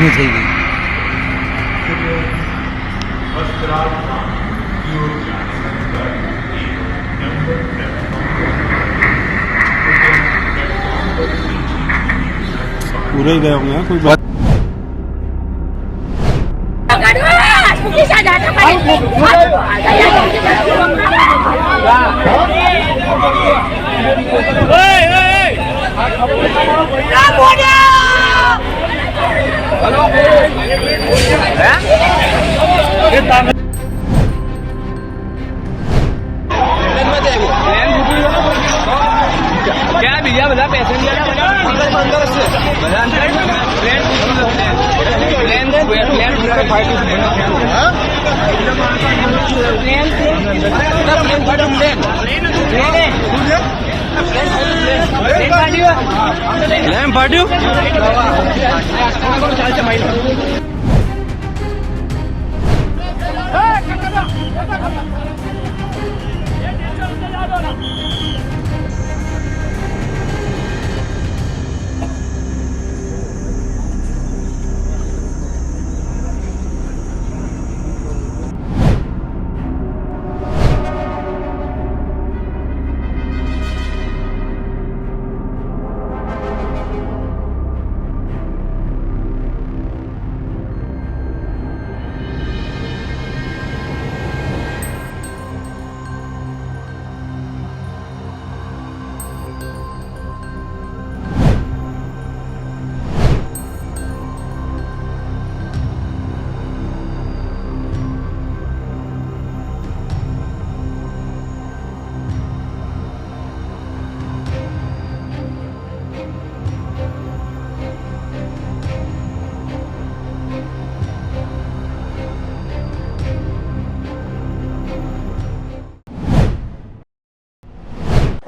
ઊભી થઈ ગઈ. પૂરાઈ ગયો મેં કોઈ क्या बीजा બધા પેસેન્જર પ્લેન ફાટ્યું.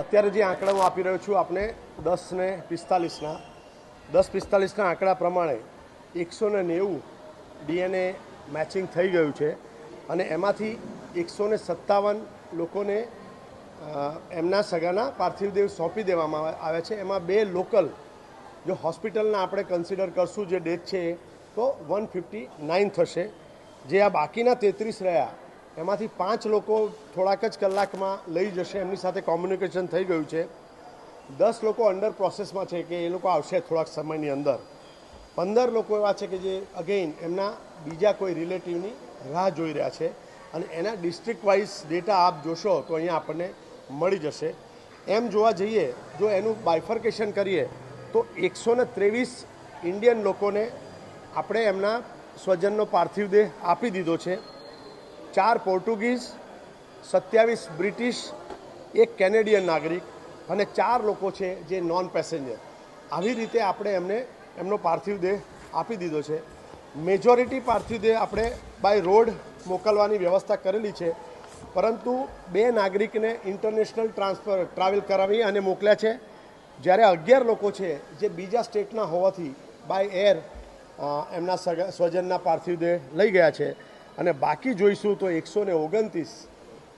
અત્યારે જે આંકડા હું આપી રહ્યો છું આપને 10:45ના આંકડા પ્રમાણે 190 ડીએનએ મેચિંગ થઈ ગયું છે અને એમાંથી 157 લોકોને એમના સગાના પાર્થિવ દેહ સોંપી દેવામાં આવ્યા છે. એમાં 2 લોકલ જો હોસ્પિટલના આપણે કન્સિડર કરશું જે ડેથ છે તો 159 થશે. જે આ બાકીના 33 રહ્યા એમાંથી 5 લોકો થોડાક જ કલાકમાં લઈ જશે, એમની સાથે કોમ્યુનિકેશન થઈ ગયું છે. 10 લોકો અંડર પ્રોસેસમાં છે કે એ લોકો આવશે થોડાક સમયની અંદર. 15 લોકો એવા છે કે જે અગેઇન એમના બીજા કોઈ રિલેટિવની રાહ જોઈ રહ્યા છે અને એના ડિસ્ટ્રિક્ટ વાઇઝ ડેટા આપ જોશો તો અહીંયા આપણને મળી જશે. એમ જોવા જઈએ જો એનું બાયફર્કેશન કરીએ તો 123 ઇન્ડિયન લોકોને આપણે એમના સ્વજનનો પાર્થિવ દેહ આપી દીધો છે. 4 પોર્ટુગીઝ, 27 બ્રિટિશ, 1 કેનેડિયન નાગરિક અને 4 લોકો છે જે નોન પેસેન્જર. આવી રીતે આપણે એમનો પાર્થિવ દેહ આપી દીધો છે. મેજોરિટી પાર્થિવ દેહ આપણે બાય રોડ મોકલવાની વ્યવસ્થા કરેલી છે, પરંતુ 2 નાગરિકને ઇન્ટરનેશનલ ટ્રાવેલ કરાવી અને મોકલ્યા છે, જ્યારે 11 લોકો છે જે બીજા સ્ટેટના હોવાથી બાય એર એમના સ્વજનના પાર્થિવ દેહ લઈ ગયા છે. અને બાકી જોઈશું તો 129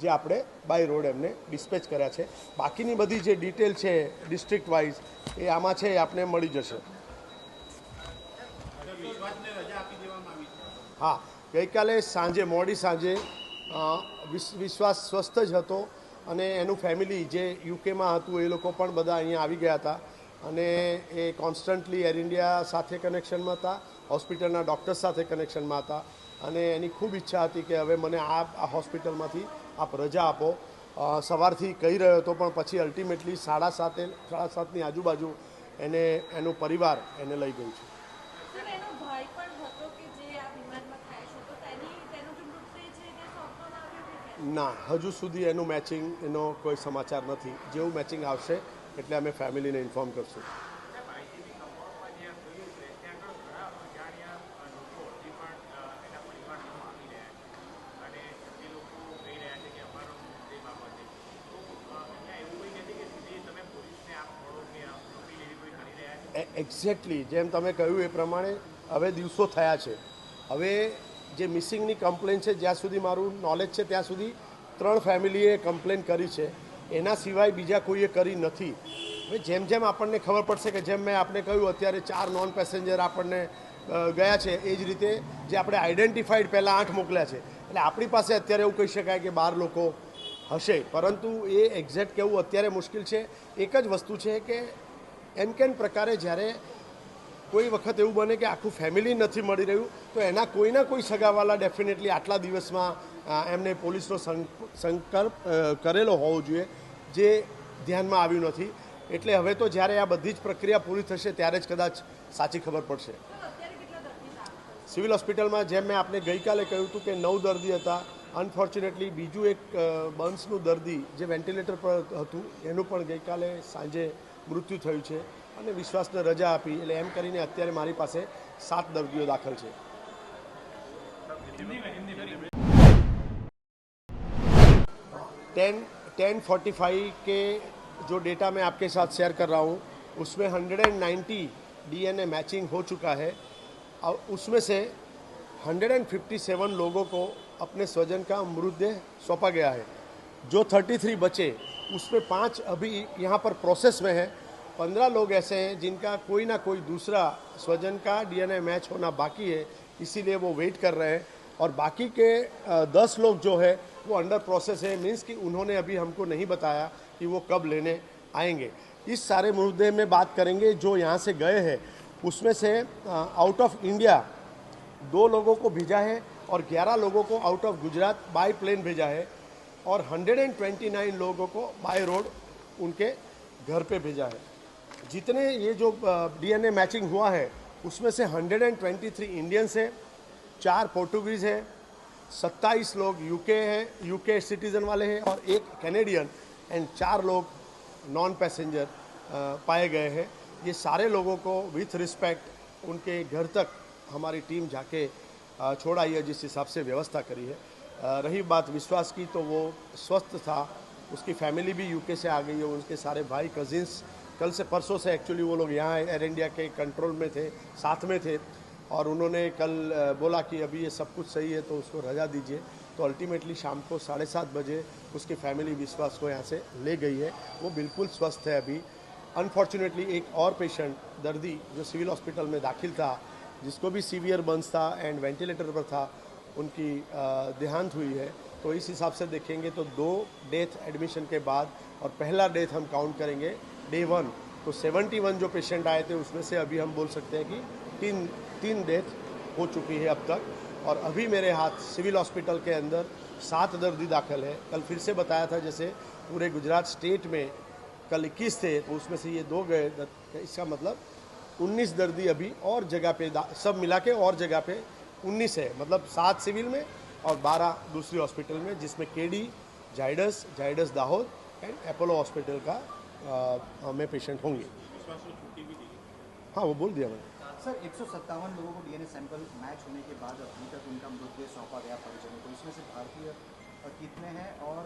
જે આપણે બાય રોડ એમને ડિસ્પેચ કર્યા છે. બાકીની બધી જે ડિટેલ છે ડિસ્ટ્રિક્ટ વાઇઝ એ આમાં છે, એ આપને મળી જશે. હા, ગઈકાલે સાંજે મોડી સાંજે વિશ્વાસ સ્વસ્થ જ હતો અને એનું ફેમિલી જે યુકેમાં હતું એ લોકો પણ બધા અહીંયા આવી ગયા હતા અને એ કોન્સ્ટન્ટલી એર ઇન્ડિયા સાથે કનેક્શનમાં હતા, હોસ્પિટલના ડૉક્ટર્સ સાથે કનેક્શનમાં હતા અને એની ખૂબ ઈચ્છા હતી કે હવે મને આ હોસ્પિટલમાંથી આપ રજા આપો. સવારથી કહી રહ્યો હતો પણ પછી અલ્ટિમેટલી 7:30ની આજુબાજુ એનું પરિવાર એને લઈ ગયું છે. ના, હજુ સુધી એનું મેચિંગ એનો કોઈ સમાચાર નથી. જેવું મેચિંગ આવશે એટલે અમે ફેમિલીને ઇન્ફોર્મ કરશું. એક્ઝેક્ટલી જેમ તમે કહ્યું એ પ્રમાણે હવે દિવસો થયા છે. હવે જે મિસિંગની કમ્પ્લેન છે, જ્યાં સુધી મારું નોલેજ છે ત્યાં સુધી 3 ફેમિલીએ કમ્પ્લેન કરી છે, એના સિવાય બીજા કોઈએ કરી નથી. હવે જેમ જેમ આપણને ખબર પડશે કે જેમ મેં આપને કહ્યું અત્યારે 4 નોન પેસેન્જર આપણને ગયા છે એ જ રીતે જે આપણે આઈડેન્ટિફાઈડ પહેલાં 8 મોકલ્યા છે, એટલે આપણી પાસે અત્યારે એવું કહી શકાય કે 12 લોકો હશે, પરંતુ એ એક્ઝેક્ટ કહેવું અત્યારે મુશ્કેલ છે. એક જ વસ્તુ છે કે એમ કેમ પ્રકારે જ્યારે કોઈ વખત એવું બને કે આખું ફેમિલી નથી મળી રહ્યું, તો એના કોઈના કોઈ સગાવાલા ડેફિનેટલી આટલા દિવસમાં એમને પોલીસનો સંકલ્પ કરેલો હોવો જોઈએ, જે ધ્યાનમાં આવ્યું નથી. એટલે હવે તો જ્યારે આ બધી જ પ્રક્રિયા પૂરી થશે ત્યારે જ કદાચ સાચી ખબર પડશે. સિવિલ હોસ્પિટલમાં જેમ મેં આપને ગઈકાલે કહ્યું હતું કે 9 દર્દી હતા. અનફોર્ચ્યુનેટલી બીજું એક બર્ન્સનું દર્દી જે વેન્ટિલેટર પર હતું એનું પણ ગઈકાલે સાંજે મૃત્યુ થયું છે અને વિશ્વાસને રજા આપી, એટલે એમ કરીને અત્યારે મારી પાસે 7 દર્દીઓ દાખલ છે. 10:45 के जो डेटा मैं आपके साथ शेयर कर रहा हूँ उसमें 190 डीएनए मैचिंग हो चुका है और उसमें से 157 लोगों को अपने स्वजन का मृतदेह सौंपा गया है. जो 33 बचे उसमें 5 अभी यहाँ पर प्रोसेस में है. 15 लोग ऐसे हैं जिनका कोई ना कोई दूसरा स्वजन का डीएनए मैच होना बाकी है, इसीलिए वो वेट कर रहे हैं. और बाकी के 10 लोग जो है वो अंडर प्रोसेस है, मीन्स कि उन्होंने अभी हमको नहीं बताया कि वो कब लेने आएंगे. इस सारे मुद्दे में बात करेंगे जो यहाँ से गए हैं उसमें से आउट ऑफ इंडिया 2 लोगों को भेजा है और 11 लोगों को out of Gujarat by plane भेजा है और 129 लोगों को बाय रोड उनके घर पे भेजा है. जितने ये जो डीएनए मैचिंग हुआ है उसमें से 123 इंडियंस है, 4 पोर्टुगीज़ है, 27 लोग यूके हैं, यूके सिटीज़न वाले हैं और 1 कैनेडियन एंड 4 लोग नॉन पैसेंजर पाए गए हैं. ये सारे लोगों को विथ रिस्पेक्ट उनके घर तक हमारी टीम जाके छोड़ाई है, जिस हिसाब से व्यवस्था करी है. रही बात विश्वास की, तो वो स्वस्थ था, उसकी फैमिली भी यूके से आ गई है, उनके सारे भाई कजिन्स कल से परसों से एक्चुअली वो लोग यहाँ एयर इंडिया के कंट्रोल में थे, साथ में थे और उन्होंने कल बोला कि अभी ये सब कुछ सही है तो उसको रजा दीजिए. तो अल्टीमेटली शाम को 7:30 बजे उसकी फैमिली विश्वास को यहाँ से ले गई है. वो बिल्कुल स्वस्थ है अभी. अनफॉर्चुनेटली एक और पेशेंट दर्दी जो सिविल हॉस्पिटल में दाखिल था, जिसको भी सीवियर बर्न्स था एंड वेंटिलेटर पर था, उनकी देहांत हुई है. तो इस हिसाब से देखेंगे तो 2 डेथ एडमिशन के बाद और पहला डेथ हम काउंट करेंगे डे 1. तो 71 जो पेशेंट आए थे उसमें से अभी हम बोल सकते हैं कि 3 डेथ हो चुकी है अब तक. और अभी मेरे हाथ सिविल हॉस्पिटल के अंदर 7 दर्दी दाखिल है. कल फिर से बताया था जैसे पूरे गुजरात स्टेट में कल 21 थे तो उसमें से ये 2 गए, इसका मतलब 19 दर्दी अभी और जगह पे सब मिला के और जगह पे 19 है, मतलब 7 सिविल में और 12 दूसरी हॉस्पिटल में, जिसमें KD, Zydus Dahod and Apollo hospital का हमें पेशेंट होंगे. हाँ, वो बोल दिया मैंने. सर 157 लोगों को डीएनए सैंपल मैच होने के बाद अभी तक उनका मृतदेह सौंपा गया परिजनों को, इसमें से भारतीय कितने हैं? और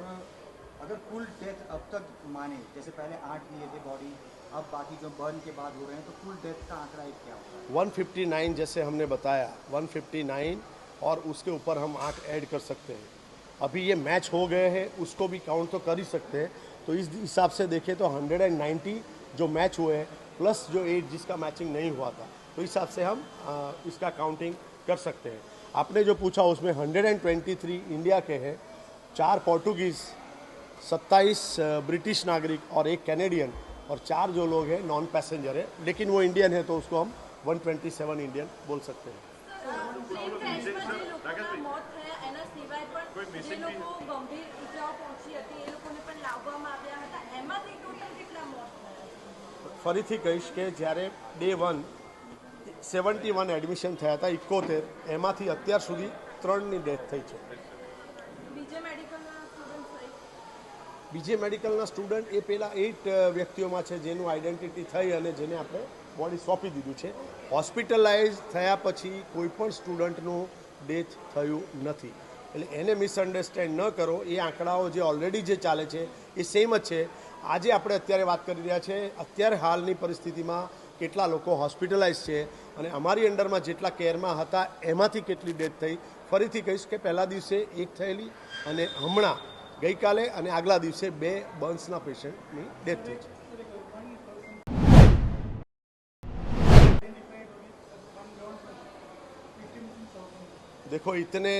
अगर कुल डेथ अब तक माने, जैसे पहले 8 लिए थे बॉडी, अब बाकी जो बर्न के बाद हो रहे हैं, तो कुल डेथ का आंकड़ा एक क्या होगा? 159 जैसे हमने बताया, 159 और उसके ऊपर हम 8 ऐड कर सकते हैं. अभी ये मैच हो गए हैं उसको भी काउंट तो कर ही सकते हैं. तो इस हिसाब से देखें तो 190 जो मैच हुए हैं प्लस जो 8 जिसका मैचिंग नहीं हुआ था, तो इस हिसाब से हम इसका काउंटिंग कर सकते हैं. आपने जो पूछा उसमें 123 इंडिया के हैं, 4 पोर्टुगीज़, 27 ब्रिटिश नागरिक और 1 कैनेडियन और 4 जो लोग हैं नॉन पैसेंजर है, लेकिन वो इंडियन है तो उसको हम 127 इंडियन बोल सकते हैं. ફરીથી કહીશ કે જ્યારે ડે 1 71 એડમિશન થયા હતા, 71, એમાંથી અત્યાર સુધી 3ની ડેથ થઈ છે. બીજે મેડિકલના સ્ટુડન્ટ એ પહેલાં 8 વ્યક્તિઓમાં છે જેનું આઈડેન્ટિટી થઈ અને જેને આપણે બોડી સોંપી દીધું છે. હોસ્પિટલાઇઝ થયા પછી કોઈ પણ સ્ટુડન્ટનું ડેથ થયું નથી, એટલે એને મિસઅન્ડરસ્ટેન્ડ ન કરો. એ આંકડાઓ જે ઓલરેડી જે ચાલે છે એ સેમ જ છે. આજે આપણે અત્યારે વાત કરી રહ્યા છે અત્યારે હાલની પરિસ્થિતિમાં કેટલા લોકો હોસ્પિટલાઇઝ છે અને અમારી અંડરમાં જેટલા કેરમાં હતા એમાંથી કેટલી ડેથ થઈ. ફરીથી કહીશ કે પહેલા દિવસે 1 થયેલી અને હમણાં ગઈકાલે અને આગલા દિવસે 2 બર્ન્સના પેશન્ટની ડેથ થઈ છે. देखो इतने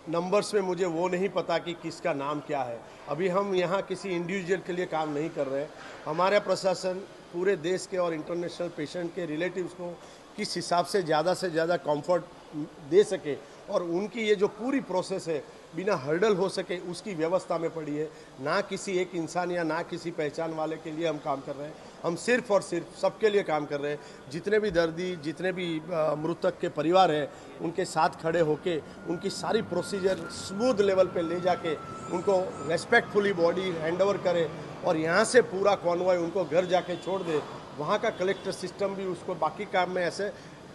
नंबर्स में मुझे वो नहीं पता कि किसका नाम क्या है। अभी हम यहाँ किसी इंडिविजुअल के लिए काम नहीं कर रहे हैं। हमारा प्रशासन पूरे देश के और इंटरनेशनल पेशेंट के रिलेटिव्स को किस हिसाब से ज़्यादा कंफर्ट दे सके और उनकी ये जो पूरी प्रोसेस है बिना हर्डल हो सके उसकी व्यवस्था में पड़ी है। ना किसी एक इंसान या ना किसी पहचान वाले के लिए हम काम कर रहे हैं, हम सिर्फ और सिर्फ सबके लिए काम कर रहे हैं। जितने भी दर्दी, जितने भी मृतक के परिवार हैं, उनके साथ खड़े होके उनकी सारी प्रोसीजर स्मूथ लेवल पे ले जाके उनको रेस्पेक्टफुली बॉडी हैंडओवर करे और यहाँ से पूरा कॉन्वॉय उनको घर जाके छोड़ दे। वहाँ का कलेक्टर सिस्टम भी उसको बाकी काम में ऐसे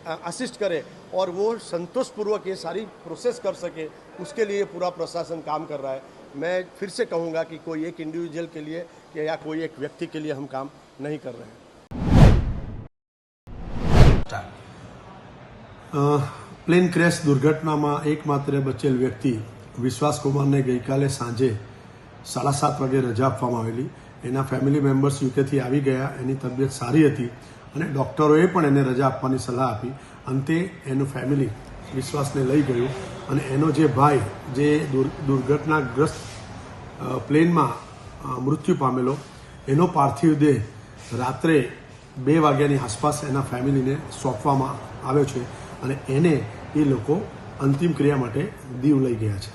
असिस्ट करे और वो संतोषपूर्वक ये सारी प्रोसेस कर सके, उसके लिए पूरा प्रशासन काम कर रहा है। मैं फिर से कहूँगा कि कोई एक इंडिविजुअल के लिए या कोई एक व्यक्ति के लिए हम काम नहीं कर रहे हैं। પ્લેન ક્રેશ દુર્ઘટનામાં એકમાત્ર બચેલ વ્યક્તિ વિશ્વાસ કુમારને ગઈકાલે સાંજે 7:30 વાગે રજા આપવામાં આવેલી. એના ફેમિલી મેમ્બર્સ યુકેથી આવી ગયા. એની તબિયત સારી હતી અને ડૉક્ટરોએ પણ એને રજા આપવાની સલાહ આપી. અંતે એનું ફેમિલી વિશ્વાસને લઈ ગયું અને એનો જે ભાઈ જે દુર્ઘટનાગ્રસ્ત પ્લેનમાં મૃત્યુ પામેલો એનો પાર્થિવ દેહ રાત્રે 2 વાગ્યાની આસપાસ એના ફેમિલીને સોંપવામાં આવ્યો છે અને એને એ લોકો અંતિમ ક્રિયા માટે દીવ લઈ ગયા છે.